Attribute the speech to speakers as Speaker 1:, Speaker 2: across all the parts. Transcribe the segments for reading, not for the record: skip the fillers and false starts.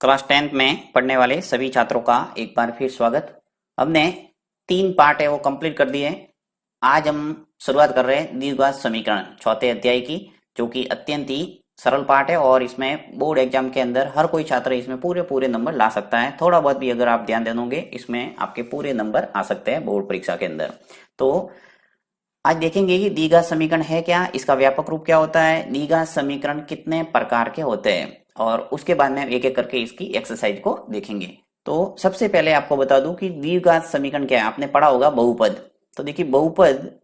Speaker 1: Class 10th में पढ़ने वाले सभी छात्रों का एक बार फिर स्वागत। हमने 3 पार्ट है वो कंप्लीट कर दिए। आज हम शुरुआत कर रहे हैं द्विघात समीकरण चौथे अध्याय की, जो कि अत्यंत ही सरल पार्ट है और इसमें बोर्ड एग्जाम के अंदर हर कोई छात्र इसमें पूरे पूरे नंबर ला सकता है। थोड़ा बहुत भी अगर आप ध्यान दे दोगे इसमें आपके पूरे नंबर आ सकते हैं बोर्ड परीक्षा के अंदर। तो आज देखेंगे कि द्विघात समीकरण है क्या, इसका व्यापक रूप क्या होता है, द्विघात समीकरण कितने प्रकार के होते हैं, और उसके बाद में एक एक करके इसकी एक्सरसाइज को देखेंगे। तो सबसे पहले आपको बता दूं कि द्विघात समीकरण क्या है। आपने पढ़ा होगा बहुपद। तो देखिए बहुपद,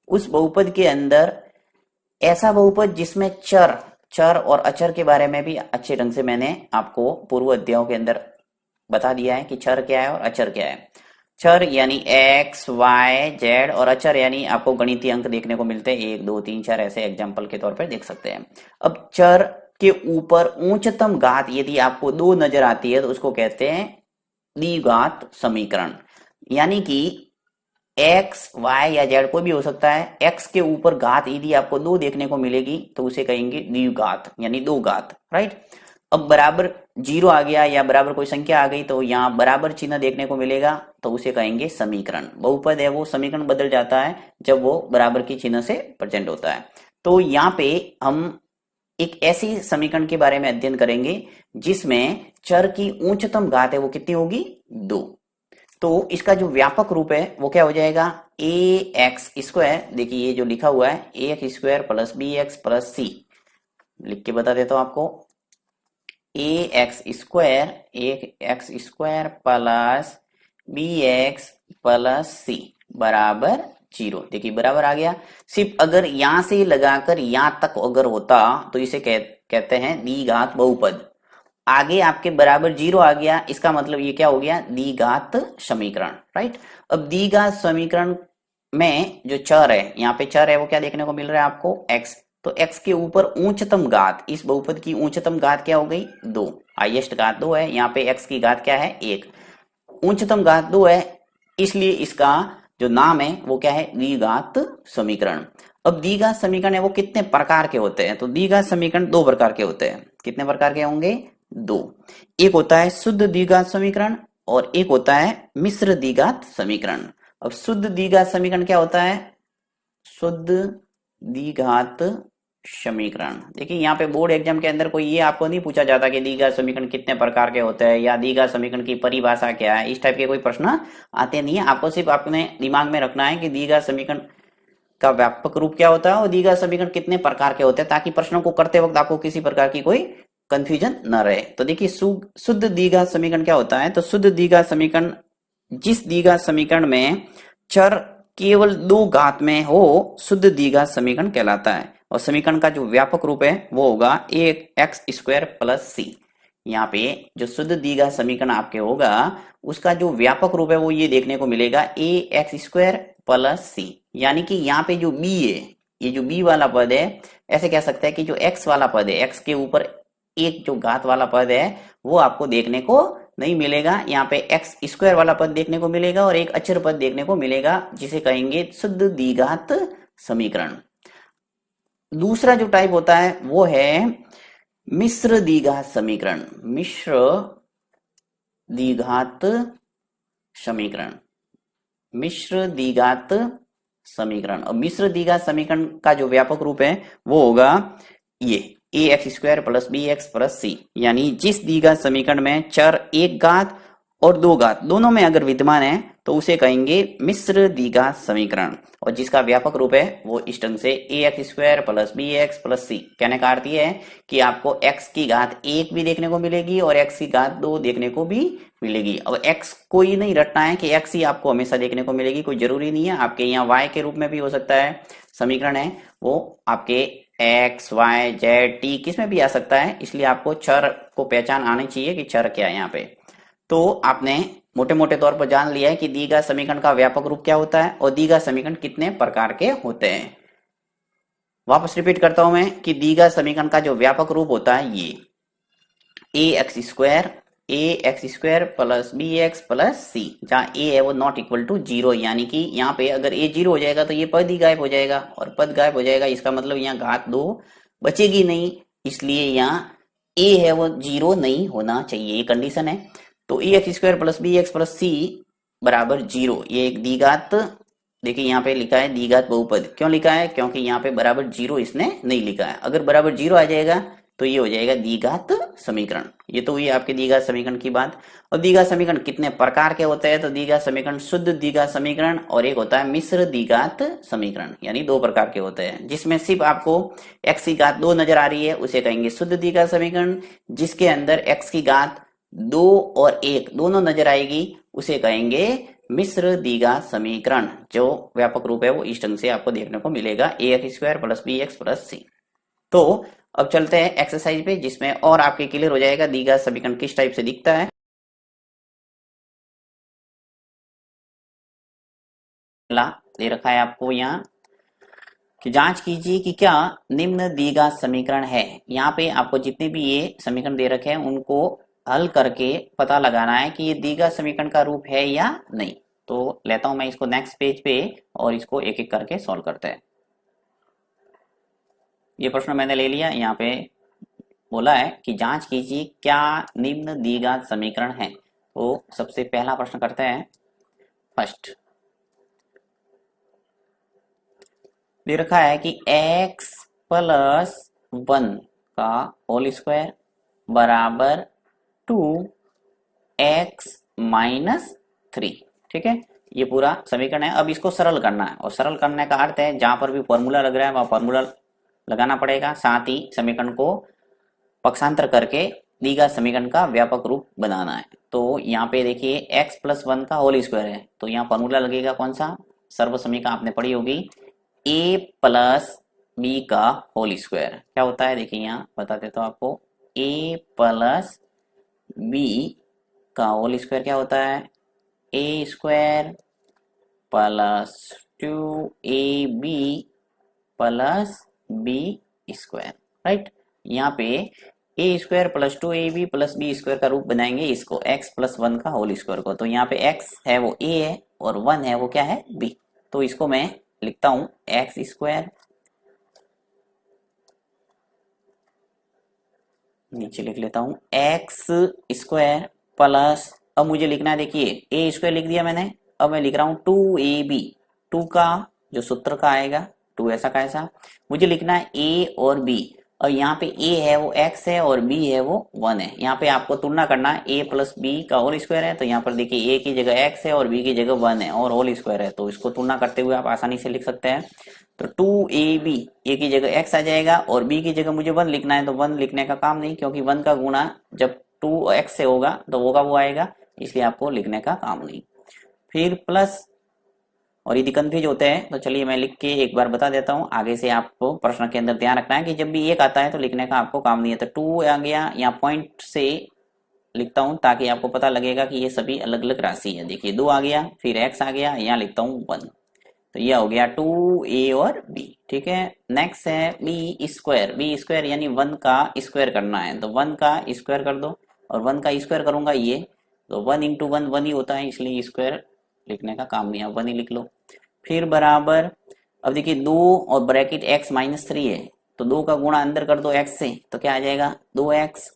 Speaker 1: उस बहुपद के अंदर ऐसा बहुपद जिसमें चर चर और अचर के बारे में भी अच्छे ढंग से मैंने आपको पूर्व अध्यायों के अंदर बता दिया है कि चर क्या है और अचर क्या है। चर यानी एक्स वाई जेड, और अचर यानी आपको गणितीय अंक देखने को मिलते हैं 1 2 3 4 ऐसे एग्जाम्पल के तौर पर देख सकते हैं। अब चर के ऊपर उच्चतम घात यदि आपको 2 नजर आती है तो उसको कहते हैं द्विघात समीकरण। यानी कि एक्स वाई या जेड कोई भी हो सकता है, एक्स के ऊपर घात यदि आपको 2 देखने को मिलेगी तो उसे कहेंगे द्विघात यानी 2 घात, राइट। अब बराबर 0 आ गया या बराबर कोई संख्या आ गई तो यहाँ बराबर चिन्ह देखने को मिलेगा तो उसे कहेंगे समीकरण। बहुपद है वो समीकरण बदल जाता है जब वो बराबर की चिन्ह से प्रेजेंट होता है। तो यहाँ पे हम एक ऐसी समीकरण के बारे में अध्ययन करेंगे जिसमें चर की उच्चतम घात है वो कितनी होगी, 2। तो इसका जो व्यापक रूप है वो क्या हो जाएगा, ए एक्स स्क्वायर। देखिए ये जो लिखा हुआ है a x square plus b x plus c, लिख के बता देता हूं आपको। A x square plus b x plus c बराबर 0। देखिए बराबर आ गया। सिर्फ अगर यहां से लगाकर यहां तक अगर होता तो इसे कहते हैं द्विघात बहुपद। आगे आपके बराबर 0 आ गया, इसका मतलब ये क्या हो गया, द्विघात समीकरण, राइट। अब द्विघात समीकरण में जो चर है, यहाँ पे चर है वो क्या देखने को मिल रहा है आपको, x। तो x के ऊपर उच्चतम घात, इस बहुपद की उच्चतम घात क्या हो गई, 2। हाईएस्ट घात 2 है, यहाँ पे x की घात क्या है, 1। उच्चतम घात 2 है, इसलिए इसका जो नाम है वो क्या है, द्विघात समीकरण। अब द्विघात समीकरण है वो कितने प्रकार के होते हैं, तो द्विघात समीकरण 2 प्रकार के होते हैं। कितने प्रकार के होंगे, 2। एक होता है शुद्ध द्विघात समीकरण और एक होता है मिश्र द्विघात समीकरण। अब शुद्ध द्विघात समीकरण क्या होता है, शुद्ध द्विघात समीकरण। देखिए यहाँ पे बोर्ड एग्जाम के अंदर कोई ये आपको नहीं पूछा जाता कि द्विघात समीकरण कितने प्रकार के होते हैं या द्विघात समीकरण की परिभाषा क्या है, इस टाइप के कोई प्रश्न आते नहीं है। आपको सिर्फ अपने दिमाग में रखना है कि द्विघात समीकरण का व्यापक रूप क्या होता है और द्विघात समीकरण कितने प्रकार के होते हैं, ताकि प्रश्नों को करते वक्त आपको किसी प्रकार की कोई कंफ्यूजन न रहे। तो देखिए शुद्ध द्विघात समीकरण क्या होता है, तो शुद्ध द्विघात समीकरण जिस द्विघात समीकरण में चर केवल 2 घात में हो शुद्ध द्विघात समीकरण कहलाता है। और समीकरण का जो व्यापक रूप है वो होगा ए एक्स स्क्वायर प्लस सी। यहाँ पे जो शुद्ध द्विघात समीकरण आपके होगा उसका जो व्यापक रूप है वो ये देखने को मिलेगा a x square plus c. यानी कि यहाँ पे जो बी है, ये जो बी वाला पद है, ऐसे कह सकते हैं कि जो एक्स वाला पद है, एक्स के ऊपर एक जो घात वाला पद है वो आपको देखने को नहीं मिलेगा। यहाँ पे एक्स स्क्वायर वाला पद देखने को मिलेगा और एक अचर पद देखने को मिलेगा, जिसे कहेंगे शुद्ध द्विघात समीकरण। दूसरा जो टाइप होता है वो है मिश्र द्विघात समीकरण। मिश्र द्विघात समीकरण, मिश्र द्विघात समीकरण। और मिश्र द्विघात समीकरण का जो व्यापक रूप है वो होगा ये a x square plus b x plus c. यानी जिस द्विघात समीकरण में चर 1 घात और 2 घात दोनों में अगर विद्यमान है तो उसे कहेंगे मिश्र द्विघात समीकरण। और जिसका व्यापक रूप है वो इस ढंग से a x square plus b x plus c. कहने का अर्थ ये है कि आपको x की घात 1 भी देखने को मिलेगी और x की घात 2 देखने को भी मिलेगी। अब x कोई नहीं रटना है कि x ही आपको हमेशा देखने को मिलेगी, कोई जरूरी नहीं है। आपके यहाँ y के रूप में भी हो सकता है, समीकरण है वो आपके x y z t किस में भी आ सकता है। इसलिए आपको चर को पहचान आनी चाहिए कि चर क्या है यहाँ पे। तो आपने मोटे मोटे तौर पर जान लिया है कि द्विघात समीकरण का व्यापक रूप क्या होता है और द्विघात समीकरण कितने प्रकार के होते हैं। वापस रिपीट करता हूं मैं कि द्विघात समीकरण का जो व्यापक रूप होता है ये a x square plus b x plus c, जहाँ ए है वो नॉट इक्वल टू 0। यानी कि यहाँ पे अगर ए 0 हो जाएगा तो ये पद ही गायब हो जाएगा, और पद गायब हो जाएगा इसका मतलब यहाँ घात 2 बचेगी नहीं, इसलिए यहाँ ए है वो जीरो नहीं होना चाहिए, ये कंडीशन है। तो a x square plus b x plus c बराबर जीरो, ये एक द्विघात, देखिए यहाँ पे लिखा है द्विघात बहुपद, क्यों लिखा है, क्योंकि यहाँ पे बराबर जीरो इसने नहीं लिखा है। अगर बराबर जीरो आ जाएगा तो ये हो जाएगा द्विघात समीकरण। ये तो हुई आपके द्विघात समीकरण की बात। और द्विघात समीकरण कितने प्रकार के होते हैं, तो द्विघात समीकरण शुद्ध द्विघात समीकरण और एक होता है मिश्र द्विघात समीकरण, यानी दो प्रकार के होते हैं। जिसमें सिर्फ आपको एक्स की घात दो नजर आ रही है उसे कहेंगे शुद्ध द्विघात समीकरण, जिसके अंदर एक्स की घात दो और एक दोनों नजर आएगी उसे कहेंगे मिश्र द्विघात समीकरण। जो व्यापक रूप है वो इस ढंग से आपको देखने को मिलेगा, a x square plus b x plus c. तो अब चलते हैं एक्सरसाइज पे, जिसमें और आपके क्लियर हो जाएगा द्विघात समीकरण किस टाइप से दिखता है। दे रखा है आपको यहाँ कि जांच कीजिए कि क्या निम्न द्विघात समीकरण है। यहाँ पे आपको जितने भी ये समीकरण दे रखे हैं उनको हल करके पता लगाना है कि ये द्विघात समीकरण का रूप है या नहीं। तो लेता हूं मैं इसको नेक्स्ट पेज पे और इसको एक एक करके सॉल्व करते हैं। ये प्रश्न मैंने ले लिया, यहाँ पे बोला है कि जांच कीजिए क्या निम्न द्विघात समीकरण है। तो सबसे पहला प्रश्न करते हैं। फर्स्ट दे रखा है कि x प्लस वन का होल स्क्वायर बराबर 2x माइनस थ्री। ठीक है, ये पूरा समीकरण है। अब इसको सरल करना है, और सरल करने का अर्थ है जहां पर भी फॉर्मूला लग रहा है वहां फॉर्मूला लगाना पड़ेगा, साथ ही समीकरण को पक्षांतर करके द्विघात समीकरण का व्यापक रूप बनाना है। तो यहाँ पे देखिए x प्लस वन का होल स्क्वायर है, तो यहाँ फॉर्मूला लगेगा कौन सा, सर्व समीकरण आपने पढ़ी होगी, a प्लस बी का होल स्क्वायर क्या होता है, देखिए यहाँ बता देता हूँ आपको, a प्लस बी का होल स्क्वायर क्या होता है, a square plus 2ab plus b square. Right, यहाँ पे a square plus 2ab plus b square का रूप बनाएंगे इसको x प्लस वन का होल स्क्वायर को। तो यहाँ पे x है वो a है और वन है वो क्या है b। तो इसको मैं लिखता हूं एक्स स्क्वायर, नीचे लिख लेता हूं एक्स स्क्वायर प्लस, अब मुझे लिखना है देखिए ए स्क्वायर लिख दिया मैंने, अब मैं लिख रहा हूं 2ab, टू का जो सूत्र का आएगा टू ऐसा का ऐसा, मुझे लिखना है ए और बी। और यहाँ पे a है वो x है और b है वो 1 है। यहाँ पे आपको तुलना करना है a प्लस बी का होल स्क्वायर है, तो यहाँ पर देखिए a की जगह x है और b की जगह 1 है और होल स्क्वायर है, तो इसको तुलना करते हुए आप आसानी से लिख सकते हैं। तो 2ab a की जगह x आ जाएगा और b की जगह मुझे 1 लिखना है, तो 1 लिखने का काम नहीं, क्योंकि 1 का गुणा जब 2x से होगा तो वो आएगा, इसलिए आपको लिखने का काम नहीं। फिर प्लस, और यदि कंफ्यूज होते हैं तो चलिए मैं लिख के एक बार बता देता हूँ, आगे से आपको प्रश्न के अंदर ध्यान रखना है कि जब भी एक आता है तो लिखने का आपको काम नहीं है। तो 2 आ गया, यहाँ पॉइंट से लिखता हूँ ताकि आपको पता लगेगा कि ये सभी अलग अलग राशि है। देखिए 2 आ गया, फिर x आ गया, यहाँ लिखता हूँ 1, तो यह हो गया 2a और b। ठीक है, नेक्स्ट है b स्क्वायर यानी 1 का स्क्वायर करना है, तो 1 का स्क्वायर कर दो, और 1 का स्क्वायर करूंगा ये, तो 1 इंटू 1 1 ही होता है, इसलिए स्क्वायर लिखने का काम नहीं है, 1 ही लिख लो। फिर बराबर, अब देखिए 2 और ब्रैकेट x माइनस थ्री है, तो 2 का गुणा अंदर कर दो x से, तो क्या आ जाएगा 2x,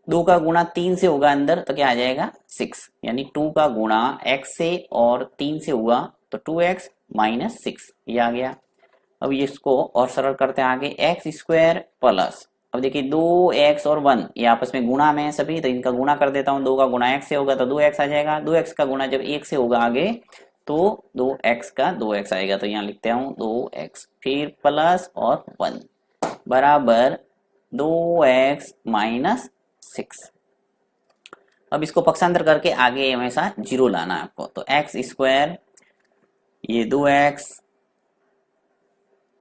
Speaker 1: 2 का गुणा 3 से होगा अंदर, तो क्या आ जाएगा 6, यानी 2 का गुणा x से और 3 से हुआ तो 2x माइनस 6, ये आ गया। अब इसको और सरल करते हैं आगे, एक्स स्क्वायर प्लस, अब देखिए 2x और 1 ये आपस में गुणा में है सभी, तो इनका गुणा कर देता हूँ, 2 का गुणा x से होगा तो 2x आ जाएगा, 2x का गुणा जब 1 से होगा आगे तो 2x का 2x आएगा, तो यहाँ लिखते हूँ 2x, फिर प्लस और 1 बराबर 2x माइनस 6। अब इसको पक्षांतर करके आगे हमेशा जीरो लाना है आपको, तो एक्स स्क्वायर ये 2x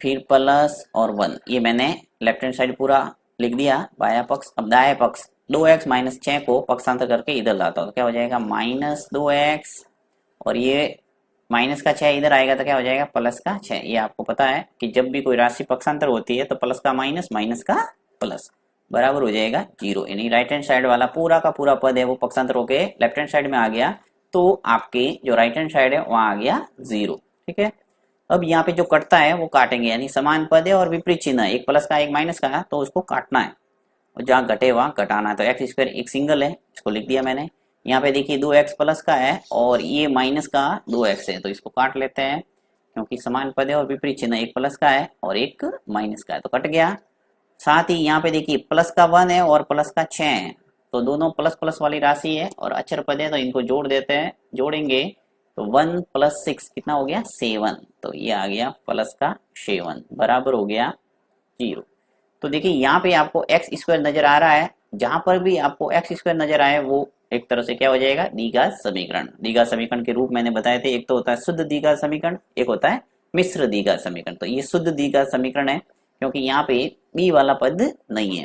Speaker 1: फिर प्लस और 1, ये मैंने लेफ्ट हैंड साइड पूरा लिख दिया बाया पक्ष। अब दाया पक्ष 2x माइनस 6 को पक्षांतर करके इधर लाता हूँ, तो क्या हो जाएगा माइनस 2x, और ये माइनस का 6 इधर आएगा तो क्या हो जाएगा प्लस का 6। ये आपको पता है कि जब भी कोई राशि पक्षांतर होती है तो प्लस का माइनस, माइनस का प्लस बराबर हो जाएगा जीरो, यानी राइट हैंड साइड वाला पूरा का पूरा पद है वो पक्षांतर होके लेफ्ट हैंड साइड में आ गया, तो आपके जो राइट हैंड साइड है वहां आ गया जीरो। ठीक है, अब यहाँ पे जो कटता है वो काटेंगे, यानी समान पद है और विपरीत चिन्ह है, एक प्लस का एक माइनस का, तो उसको काटना है। और जहाँ घटे वहां घटाना है। तो एक्स स्क्वायर एक सिंगल है, इसको लिख दिया मैंने। यहाँ पे देखिए 2x प्लस का है और ये माइनस का 2x है, तो इसको काट लेते हैं क्योंकि समान पद है और विपरीत चिन्ह, एक प्लस का है और एक माइनस का है तो कट गया। साथ ही यहाँ पे देखिए प्लस का 1 है और प्लस का 6 है, तो दोनों प्लस प्लस वाली राशि है और अक्षर पद है, तो इनको जोड़ देते हैं, जोड़ेंगे तो 1 प्लस 6 कितना हो गया 7, तो ये आ गया प्लस का 7 बराबर हो गया 0। तो देखिए यहाँ पे आपको एक्स स्क्वायर नजर आ रहा है, जहां पर भी आपको एक्स स्क्वायर नजर आए वो एक तरह से क्या हो जाएगा, द्विघात समीकरण। द्विघात समीकरण के रूप मैंने बताए थे, एक तो होता है शुद्ध द्विघात समीकरण, एक होता है मिश्र द्विघात समीकरण। तो ये शुद्ध द्विघात समीकरण है क्योंकि यहाँ पे बी वाला पद नहीं है।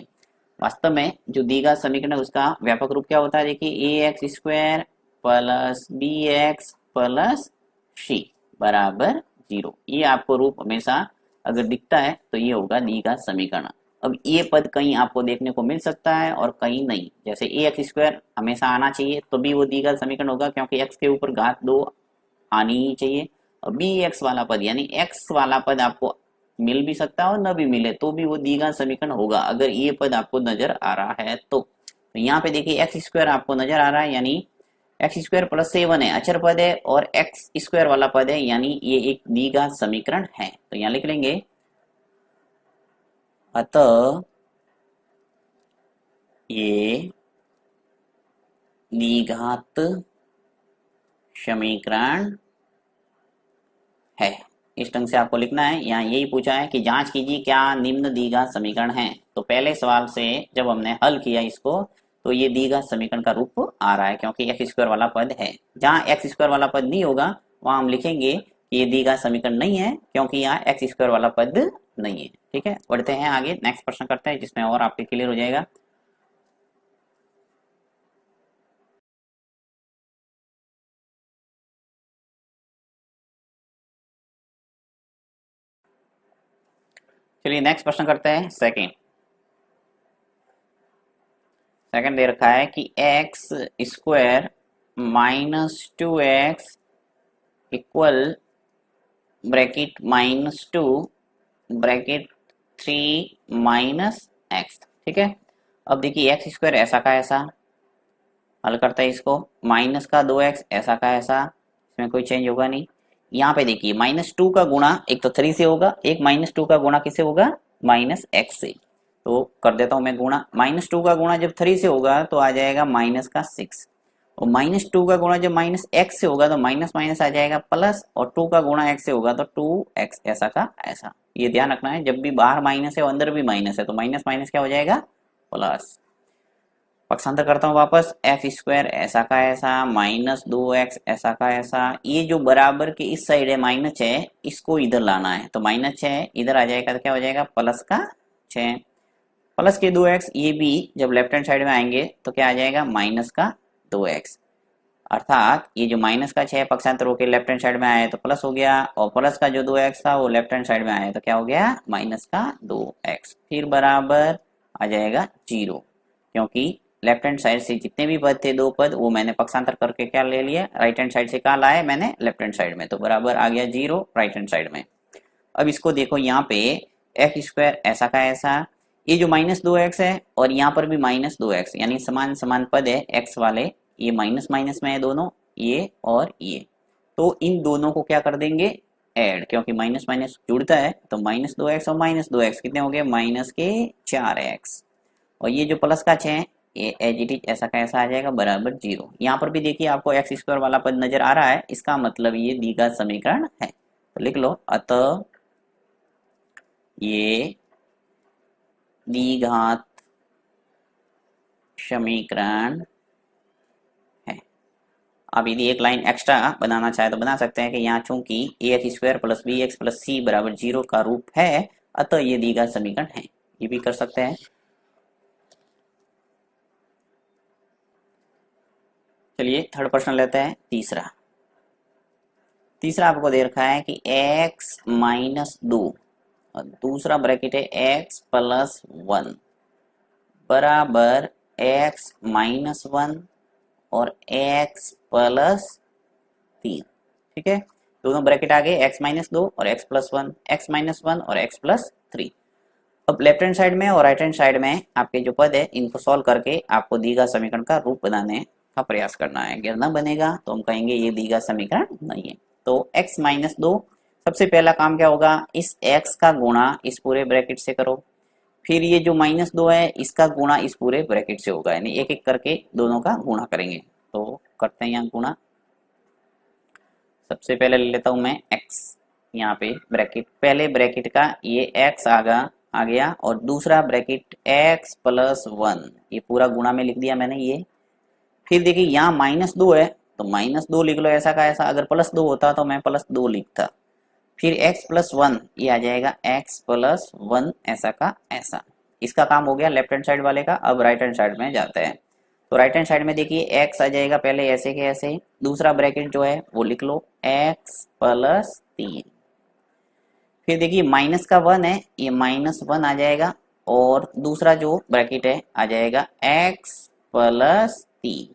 Speaker 1: वास्तव में जो द्विघात समीकरण है उसका व्यापक रूप क्या होता है, देखिए a x square plus b x plus c बराबर 0। ये आपको रूप हमेशा अगर दिखता है तो ये होगा द्विघात समीकरण। अब ये पद कहीं आपको देखने को मिल सकता है और कहीं नहीं, जैसे ए एक्स स्क्वायर हमेशा आना चाहिए तो भी वो द्विघात समीकरण होगा क्योंकि एक्स के ऊपर घात 2 आनी ही चाहिए। और बी एक्स वाला पद यानी एक्स वाला पद आपको मिल भी सकता है और न भी मिले तो भी वो द्विघात समीकरण होगा अगर ये पद आपको नजर आ रहा है तो यहाँ पे देखिए एक्स स्क्वायर आपको नजर आ रहा है यानी एक्स स्क्वायर प्लस 7 है अचर पद है और एक्स स्क्वायर वाला पद है यानी ये एक द्विघात समीकरण है। तो यहाँ लिख लेंगे अतः ये द्विघात समीकरण है। इस ढंग से आपको लिखना है। यहाँ यही पूछा है कि जांच कीजिए क्या निम्न द्विघात समीकरण है। तो पहले सवाल से जब हमने हल किया इसको तो ये द्विघात समीकरण का रूप आ रहा है क्योंकि एक्स स्क्वायर वाला पद है। जहाँ एक्स स्क्वायर वाला पद नहीं होगा वहां हम लिखेंगे कि ये द्विघात समीकरण नहीं है क्योंकि यहाँ एक्स स्क्वायर वाला पद नहीं है। ठीक है, बढ़ते हैं आगे, नेक्स्ट प्रश्न करते हैं जिसमें और आपके क्लियर हो जाएगा। चलिए नेक्स्ट प्रश्न करते हैं। सेकंड दे रखा है कि x square minus 2x equal bracket -2 bracket 3 minus x. ठीक है, अब देखिए एक्स स्क्वायर ऐसा का ऐसा हल करता है इसको, माइनस का 2x ऐसा का ऐसा, इसमें कोई चेंज होगा नहीं। यहाँ पे देखिए -2 का गुणा एक तो 3 से होगा, एक -2 का गुणा किससे होगा -x से। तो कर देता हूं मैं गुणा, -2 का गुणा जब 3 से होगा तो आ जाएगा -6 और -2 का गुणा जब -x से होगा तो माइनस माइनस आ जाएगा प्लस और 2 का गुणा x से होगा तो 2x ऐसा का ऐसा। ये ध्यान रखना है जब भी बाहर माइनस है और अंदर भी माइनस है तो माइनस माइनस क्या हो जाएगा प्लस। पक्षांतर करता हूँ वापस, एक्स स्क्वायर ऐसा का ऐसा -2x ऐसा का ऐसा, ये जो बराबर के इस साइड है -6 इसको इधर लाना है तो -6 इधर आ जाएगा तो क्या हो जाएगा प्लस का 6 प्लस के 2x, ये भी जब लेफ्ट हैंड साइड में आएंगे तो क्या आ जाएगा माइनस का 2x, अर्थात ये जो माइनस का 6 पक्षांतर होकर लेफ्ट हैंड साइड में आया तो प्लस हो गया और प्लस का जो 2x था वो लेफ्ट हैंड साइड में आया तो क्या हो गया माइनस का 2x, फिर बराबर आ जाएगा 0 क्योंकि लेफ्ट हैंड साइड से जितने भी पद थे दो पद वो मैंने पक्षांतर करके क्या ले लिया, राइट हैंड साइड से कहा लाए मैंने लेफ्ट हैंड साइड में, तो बराबर आ गया 0 राइट हैंड साइड में। अब इसको देखो यहाँ पे एक्स स्क्वायर ऐसा का ऐसा, ये जो -2x है और यहाँ पर भी -2x यानी समान समान पद है एक्स वाले, ये माइनस माइनस में है दोनों, ये और ये, तो इन दोनों को क्या कर देंगे ऐड, क्योंकि माइनस माइनस जुड़ता है तो -2x और -2x कितने हो गए -4x और ये जो प्लस का 6 ये एज इट इज ऐसा का ऐसा आ जाएगा बराबर 0। यहाँ पर भी देखिए आपको एक्स स्क्वायर वाला पद नजर आ रहा है, इसका मतलब ये द्विघात समीकरण है, तो लिख लो अतः ये द्विघात समीकरण है। अब यदि एक लाइन एक्स्ट्रा बनाना चाहे तो बना सकते हैं कि यहाँ चूंकि a x square plus b x plus c बराबर 0 का रूप है अतः ये द्विघात समीकरण है, ये भी कर सकते हैं। चलिए थर्ड प्रश्न लेते हैं, तीसरा आपको दे रखा है कि x -2 और दूसरा ब्रैकेट है x प्लस 1 बराबर x -1 और x प्लस 3। ठीक है, दोनों ब्रैकेट आ गए x -2 और x प्लस 1, x -1 और x प्लस 3। अब लेफ्ट हैंड साइड में और राइट हैंड साइड में आपके जो पद है इनको सॉल्व करके आपको दी गए समीकरण का रूप बनाने का प्रयास करना है। अगर न बनेगा तो हम कहेंगे ये दी गया समीकरण नहीं है। तो x माइनस 2, सबसे पहला काम क्या होगा, इस x का गुणा इस पूरे ब्रैकेट से करो, फिर ये जो माइनस 2 है इसका गुणा इस पूरे ब्रैकेट से होगा, यानी एक एक करके दोनों का गुणा करेंगे। तो करते हैं यहाँ गुणा। सबसे पहले ले लेता हूं मैं x, यहाँ पे ब्रैकेट, पहले ब्रैकेट का ये x आ गया और दूसरा ब्रैकेट x प्लस 1, ये पूरा गुणा में लिख दिया मैंने ये। फिर देखिए यहाँ माइनस 2 है तो माइनस 2 लिख लो ऐसा का ऐसा, अगर प्लस 2 होता तो मैं प्लस 2 लिखता। फिर x प्लस 1 ये आ जाएगा x प्लस 1 ऐसा का ऐसा। इसका काम हो गया लेफ्ट हैंड साइड वाले का। अब राइट हैंड साइड में जाते हैं। तो राइट हैंड साइड में देखिए x आ जाएगा पहले ऐसे के ऐसे, दूसरा ब्रैकेट जो है वो लिख लो x प्लस 3। फिर देखिए माइनस का 1 है, ये माइनस 1 आ जाएगा और दूसरा जो ब्रैकेट है आ जाएगा x प्लस 3।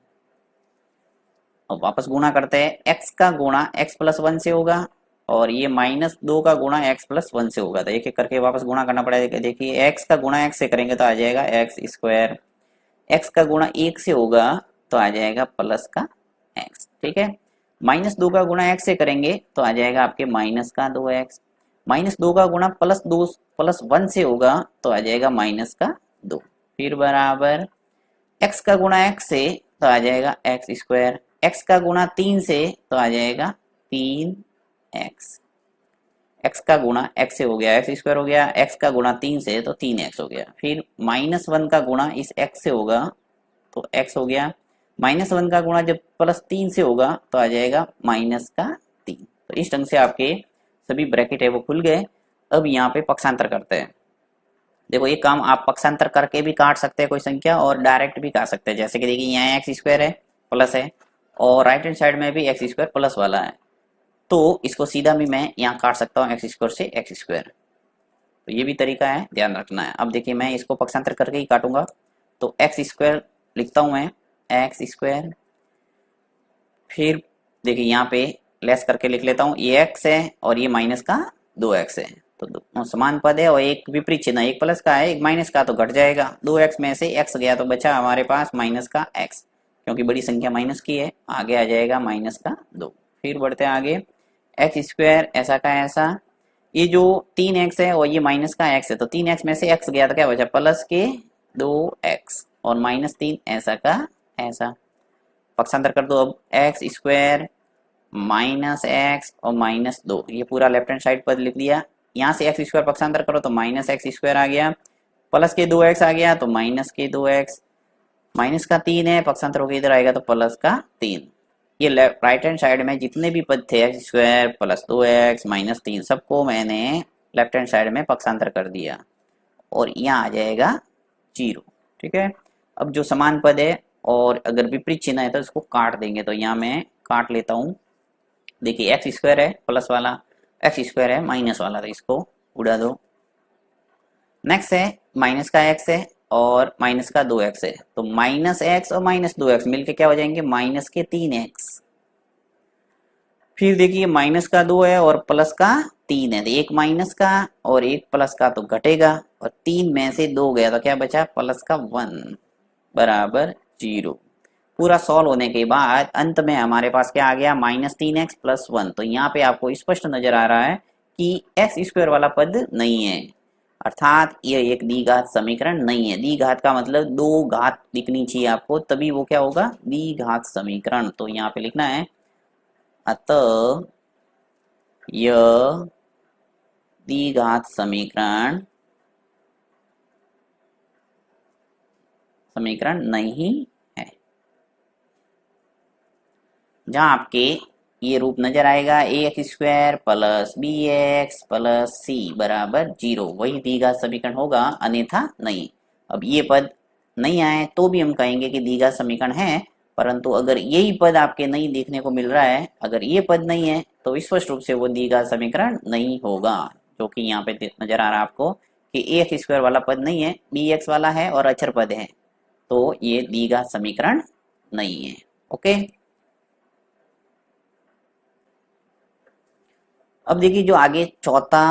Speaker 1: अब वापस गुणा करते हैं, x का गुणा x प्लस 1 से होगा और ये माइनस 2 का गुणा x प्लस 1 से होगा। तो एक एक करके वापस गुणा करना पड़ेगा। देखिए x का गुणा x से करेंगे तो आ जाएगा x स्क्वायर, x का गुणा 1 से होगा तो आ जाएगा प्लस का x, ठीक है। माइनस 2 का गुणा x से करेंगे तो आ जाएगा आपके माइनस का 2x, माइनस 2 का गुणा प्लस 2 प्लस 1 से होगा तो आ जाएगा माइनस का 2। फिर बराबर x का गुणा x से तो आ जाएगा x स्क्वायर, x का गुणा 3 से तो आ जाएगा 3x, x का गुणा x से हो गया x स्क्वायर हो गया, x का गुणा 3 से तो 3x हो गया। फिर माइनस 1 का गुणा इस x से होगा तो x हो गया, माइनस 1 का गुणा जब प्लस 3 से होगा तो आ जाएगा माइनस का 3। तो इस ढंग से आपके सभी ब्रैकेट है वो खुल गए। अब यहाँ पे पक्षांतर करते हैं। देखो ये काम आप पक्षांतर करके भी काट सकते हैं कोई संख्या और डायरेक्ट भी काट सकते हैं। जैसे कि देखिए यहाँ एक्स स्क्वायर है प्लस है और राइट हैंड साइड में भी एक्स स्क्वायर प्लस वाला है, तो इसको सीधा भी मैं यहाँ काट सकता हूँ एक्स स्क्वायर से एक्स स्क्वायर। तो ये भी तरीका है, ध्यान रखना है। अब देखिए मैं इसको पक्षांतर करके ही काटूंगा। तो एक्स स्क्वायर लिखता हूँ मैं एक्स स्क्वायर, फिर देखिए यहाँ पे लेस करके लिख लेता हूँ, ये एक्स है और ये माइनस का 2x है। तो समान पद है और एक विपरीत चिन्ह, एक प्लस का है एक माइनस का, तो घट जाएगा। 2x में से x गया तो बचा हमारे पास माइनस का x, क्योंकि बड़ी संख्या माइनस की है, आगे आ जाएगा माइनस का 2। फिर बढ़ते हैं आगे, एक्स स्क्वायर ऐसा का ऐसा, ये जो 3x है और ये माइनस का x है, तो 3x में से x गया तो क्या बचा प्लस के 2x और माइनस 3 ऐसा का ऐसा। पक्षांतर कर दो अब, एक्स स्क्वायर माइनस एक्स और माइनस 2, ये पूरा लेफ्ट हैंड साइड पद लिख दिया। यहाँ से एक्स स्क्वायर पक्षांतर करो तो माइनस एक्स स्क्वायर आ गया, प्लस के 2x आ गया तो माइनस के 2x, माइनस का 3 है पक्षांतर होकर इधर आएगा तो प्लस का 3। ये राइट हैंड साइड में जितने भी पद थे x square plus 2x minus 3, सबको मैंने लेफ्ट हैंड साइड में पक्षांतर कर दिया और यहाँ आ जाएगा 0, ठीक है। अब जो समान पद है और अगर विपरीत चिन्ह है तो इसको काट देंगे। तो यहाँ मैं काट लेता हूँ। देखिए एक्स स्क्वायर है प्लस वाला, एक्स स्क्वायर है माइनस वाला, तो इसको उड़ा दो। नेक्स्ट है माइनस का एक्स है और माइनस का 2x है, तो माइनस एक्स और माइनस 2x मिलके क्या हो जाएंगे माइनस के 3x। फिर देखिए माइनस का 2 है और प्लस का 3 है, तो एक माइनस का और एक प्लस का तो घटेगा और 3 में से 2 गया तो क्या बचा प्लस का 1 बराबर 0। पूरा सॉल्व होने के बाद अंत में हमारे पास क्या आ गया -3x प्लस 1। तो यहाँ पे आपको स्पष्ट नजर आ रहा है कि एक्स स्क्वायर वाला पद नहीं है, अर्थात ये एक द्विघात समीकरण नहीं है। द्विघात का मतलब दो घात दिखनी चाहिए आपको, तभी वो क्या होगा द्विघात समीकरण। तो यहाँ पे लिखना है अतः यह द्विघात समीकरण नहीं है। जहां आपके ये रूप नजर आएगा ax square plus bx plus c बराबर 0, वही द्विघात समीकरण होगा, अन्यथा नहीं। अब ये पद नहीं आए तो भी हम कहेंगे कि द्विघात समीकरण है, परंतु अगर यही पद आपके नहीं देखने को मिल रहा है, अगर ये पद नहीं है तो स्पष्ट रूप से वो द्विघात समीकरण नहीं होगा। जो कि यहाँ पे नजर आ रहा है आपको कि ax स्क्वायर वाला पद नहीं है, bx वाला है और अचर पद है, तो ये द्विघात समीकरण नहीं है। ओके, अब देखिए जो आगे चौथा,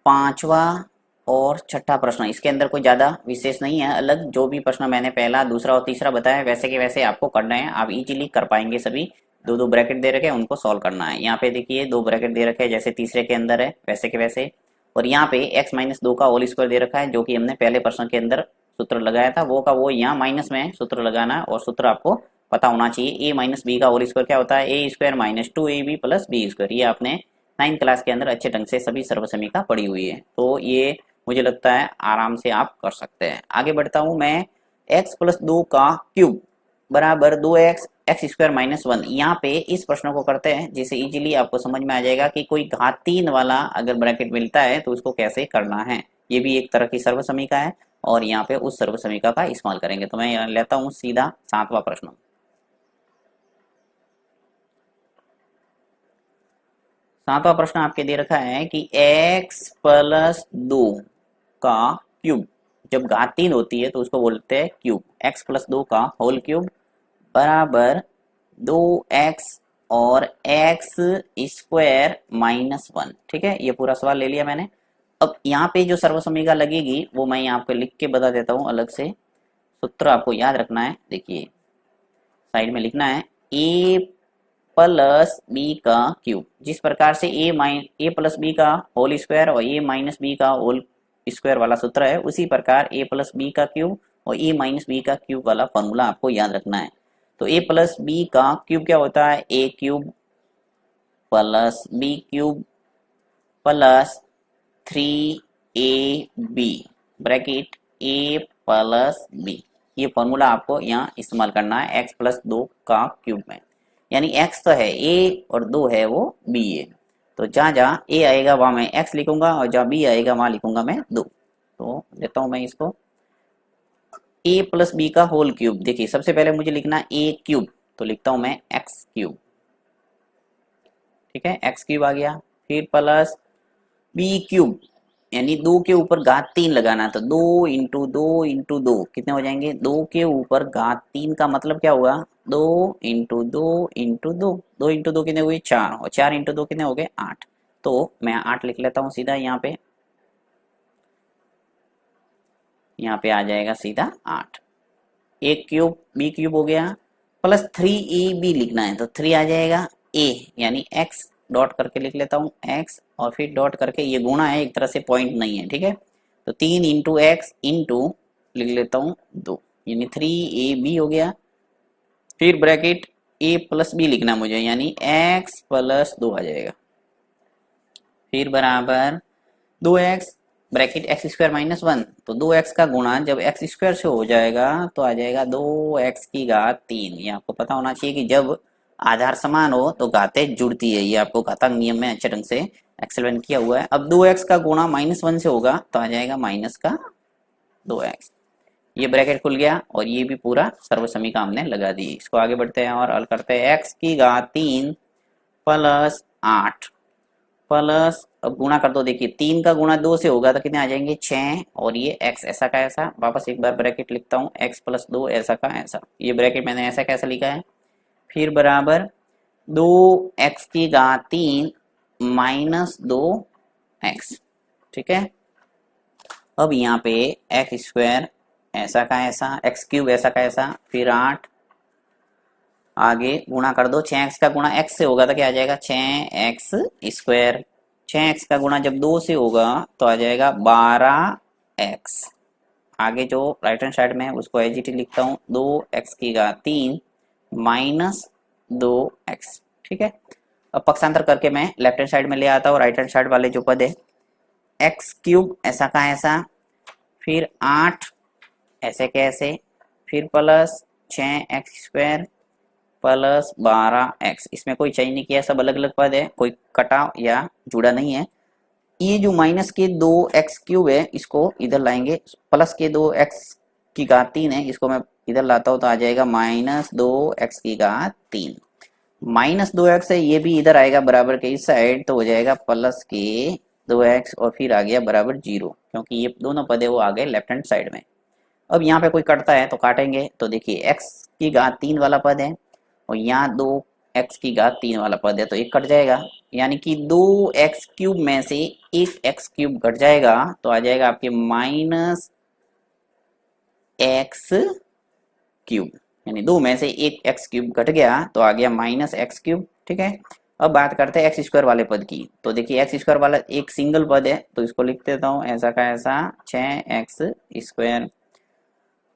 Speaker 1: पांचवा और छठा प्रश्न, इसके अंदर कोई ज्यादा विशेष नहीं है, अलग जो भी प्रश्न मैंने पहला दूसरा और तीसरा बताया वैसे के वैसे आपको करना है, आप इजीली कर पाएंगे सभी। दो दो ब्रैकेट दे रखे हैं उनको सॉल्व करना है। यहाँ पे देखिए दो ब्रैकेट दे रखे हैं जैसे तीसरे के अंदर है वैसे के वैसे, और यहाँ पे x माइनस दो का होल स्क्वायर दे रखा है जो कि हमने पहले प्रश्न के अंदर सूत्र लगाया था, वो का वो यहाँ माइनस में सूत्र लगाना है, और सूत्र आपको पता होना चाहिए। a माइनस बी का होल स्क्वायर क्या होता है, a square minus two a b plus b square. ये आपने 9th क्लास के अंदर अच्छे ढंग से सभी सर्वसमीका पढ़ी हुई है, तो ये मुझे लगता है आराम से आप कर सकते हैं। आगे बढ़ता हूं मैं, x प्लस दो का क्यूब बराबर 2x x square minus one. यहाँ पे इस प्रश्न को करते हैं जिसे इजीली आपको समझ में आ जाएगा कि कोई घात 3 वाला अगर ब्रैकेट मिलता है तो उसको कैसे करना है। ये भी एक तरह की सर्वसमीका है और यहाँ पे उस सर्वसमीका का इस्तेमाल करेंगे। तो मैं यहाँ लेता हूँ सीधा 7वां प्रश्न। 7वां प्रश्न आपके दे रखा है कि x प्लस दो का क्यूब, जब घात 3 होती है तो उसको बोलते हैं क्यूब, x प्लस दो का होल क्यूब बराबर 2x और x स्क्वायर माइनस वन। ठीक है, ये पूरा सवाल ले लिया मैंने। अब यहाँ पे जो सर्वसमीका लगेगी वो मैं यहाँ पे लिख के बता देता हूँ अलग से। सूत्र आपको याद रखना है, देखिए साइड में लिखना है a प्लस बी का क्यूब। जिस प्रकार से ए प्लस बी का होल स्क्वायर और ए माइनस बी का होल स्क्वायर वाला सूत्र है, उसी प्रकार ए प्लस बी का क्यूब और ए माइनस बी का क्यूब वाला फॉर्मूला आपको याद रखना है। तो ए प्लस बी का क्यूब क्या होता है, a cube plus b cube plus 3ab bracket a plus b. ये फॉर्मूला आपको यहाँ इस्तेमाल करना है x प्लस दो का क्यूब में, यानी x तो है a और दो है वो b है। तो जहाँ जहाँ a आएगा वहाँ मैं x लिखूंगा और जहाँ b आएगा वहाँ लिखूंगा मैं दो। तो लेता हूँ मैं इसको a प्लस बी का होल क्यूब। देखिए सबसे पहले मुझे लिखना है a क्यूब, तो लिखता हूँ मैं x क्यूब। ठीक है, x क्यूब आ गया। फिर प्लस बी क्यूब, यानी दो के ऊपर घात 3 लगाना, तो दो इंटू दो कितने हो जाएंगे, दो के ऊपर घात 3 का मतलब क्या हुआ, दो इंटू दो इंटू दो, दो इंटू दो कितने हुए 4, और 4 इंटू दो कितने हो गए 8। तो मैं 8 लिख लेता हूँ सीधा यहाँ पे आ जाएगा सीधा 8। एक क्यूब बी क्यूब हो गया, प्लस 3ab लिखना है तो 3 आ जाएगा a, यानी x डॉट करके लिख लेता हूँ x, और फिर डॉट करके ये गुणा है एक तरह से, पॉइंट नहीं है। ठीक है, तो 3 इंटू एक्स इंटू लिख लेता हूँ 2, यानी 3ab हो गया। फिर ब्रैकेट a प्लस बी लिखना मुझे, यानी x प्लस 2 आ जाएगा। फिर बराबर 2x bracket x square minus one, तो 2x का गुणा जब एक्स स्क्वायर से हो जाएगा तो आ जाएगा 2x की घात 3। ये आपको पता होना चाहिए कि जब आधार समान हो तो घातें जुड़ती है, ये आपको घातांक नियम में अच्छे ढंग से एक्सप्लेन किया हुआ है। अब 2x का गुणा माइनस वन से होगा तो आ जाएगा माइनस का 2x। ये ब्रैकेट खुल गया और ये भी पूरा सर्वसमीका हमने लगा दी। इसको आगे बढ़ते हैं और हल करते हैं। x की घात 3 प्लस 8 प्लस, अब गुणा कर दो, देखिए 3 का गुणा 2 से होगा तो कितने आ जाएंगे 6, और ये x ऐसा का ऐसा, वापस एक बार ब्रैकेट लिखता हूँ x प्लस 2 ऐसा का ऐसा, ये ब्रैकेट मैंने ऐसा कैसा लिखा है। फिर बराबर 2x की घात 3 माइनस 2x। ठीक है, अब यहाँ पे एक्स स्क्वायर ऐसा का ऐसा, एक्स क्यूब ऐसा का ऐसा, फिर 8 आगे गुणा कर दो, 6x का गुणा x से होगा तो क्या आ जाएगा 6x स्क्वायर। 6x का गुणा जब 2 से होगा तो आ जाएगा 12x। आगे जो राइट हैंड साइड में है उसको एज इट इज लिखता हूँ 2x की घात 3 माइनस 2x। ठीक है, अब पक्षांतर करके मैं लेफ्ट हैंड साइड में ले आता हूँ राइट हैंड साइड वाले जो पद है, एक्स क्यूब ऐसा का ऐसा, फिर 8 ऐसे कैसे, फिर plus 6x square plus 12x। इसमें कोई चेंज नहीं किया, सब अलग अलग पद है, कोई कटा या जुड़ा नहीं है। ये जो माइनस के 2x क्यूब है इसको इधर लाएंगे, प्लस के 2x की घात 3 है इसको मैं इधर लाता हूँ तो आ जाएगा माइनस 2x की घात 3। माइनस 2x है ये भी इधर आएगा बराबर के इस साइड, तो हो जाएगा प्लस के 2x और फिर आ गया बराबर 0, क्योंकि ये दोनों पद है वो आ गए लेफ्ट हैंड साइड में। अब यहाँ पे कोई कटता है तो काटेंगे, तो देखिए x की घात 3 वाला पद है और यहाँ 2 एक्स की घात 3 वाला पद है तो एक कट जाएगा, यानी कि 2x³ में से एक x³ घट जाएगा तो आ जाएगा आपके -x³, यानी 2 में से एक x³ घट गया तो आ गया -x³। ठीक है, अब बात करते हैं x² वाले पद की। तो देखिए x² वाला एक सिंगल पद है तो इसको लिख देता हूँ ऐसा का ऐसा 6x²।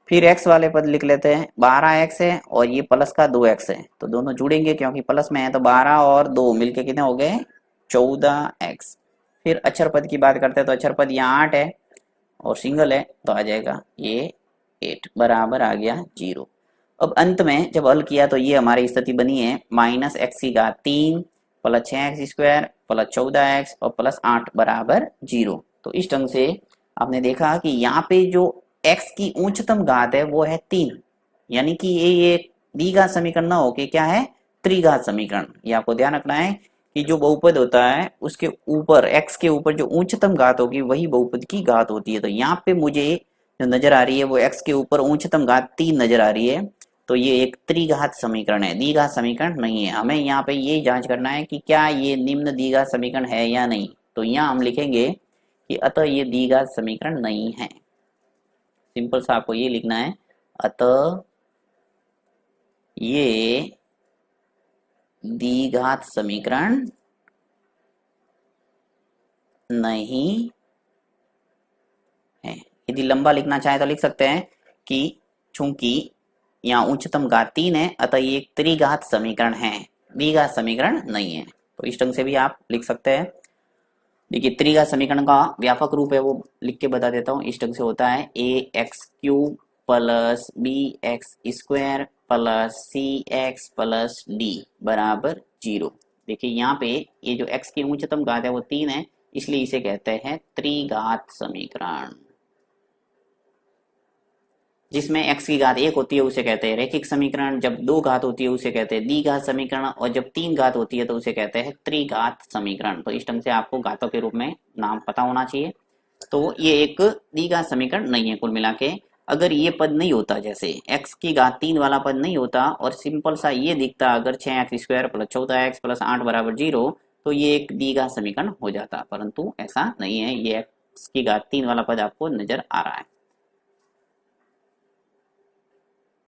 Speaker 1: फिर x वाले पद लिख लेते हैं, 12x है और ये प्लस का 2x है तो दोनों जुड़ेंगे क्योंकि प्लस में है, तो 12 और 2 मिलके कितने हो गए 14x। फिर अक्षर पद की बात करते हैं तो अक्षर पद यहाँ 8 है और सिंगल है तो आ जाएगा ये 8 बराबर आ गया 0। अब अंत में जब हल किया तो ये हमारी स्थिति बनी है -x³ plus 6x² plus 14x और प्लस 8 बराबर 0। तो इस ढंग से आपने देखा कि यहाँ पे जो x की उच्चतम घात है वो है 3, यानी कि ये द्विघात समीकरण ना होके क्या है त्रिघात समीकरण। ये आपको ध्यान रखना है कि जो बहुपद होता है उसके ऊपर x के ऊपर जो उच्चतम घात होगी वही बहुपद की घात होती है। तो यहाँ पे मुझे जो नजर आ रही है वो x के ऊपर उच्चतम घात 3 नजर आ रही है, तो ये एक त्रिघात समीकरण है, द्विघात समीकरण नहीं है। हमें यहाँ पे ये जांच करना है कि क्या ये निम्न द्विघात समीकरण है या नहीं। तो यहाँ हम लिखेंगे कि अतः ये द्विघात समीकरण नहीं है। सिंपल सा आपको ये लिखना है, अतः ये द्विघात समीकरण नहीं है। यदि लंबा लिखना चाहे तो लिख सकते हैं कि चूंकि यहाँ उच्चतम घात 3 है अतः ये एक त्रिघात समीकरण है, द्विघात समीकरण नहीं है। तो इस ढंग से भी आप लिख सकते हैं। देखिए त्रिघात समीकरण का व्यापक रूप है वो लिख के बता देता हूँ। इस ढंग से होता है ax³ plus bx² plus cx plus d बराबर 0। देखिए यहाँ पे ये जो x की उच्चतम घात है वो 3 है, इसलिए इसे कहते हैं त्रिघात समीकरण। जिसमें x की घात 1 होती है उसे कहते हैं रैखिक समीकरण, जब 2 घात होती है उसे कहते हैं द्विघात समीकरण और जब 3 घात होती है तो उसे कहते हैं त्रिघात समीकरण। तो इस ढंग से आपको घातों के रूप में नाम पता होना चाहिए। तो ये एक द्विघात समीकरण नहीं है। कुल मिला के अगर ये पद नहीं होता, जैसे x की घात 3 वाला पद नहीं होता और सिंपल सा ये दिखता अगर 6x² प्लस 14x प्लस 8 बराबर 0, तो ये एक द्विघात समीकरण हो जाता, परंतु ऐसा नहीं है। ये x की घात 3 वाला पद आपको नजर आ रहा है।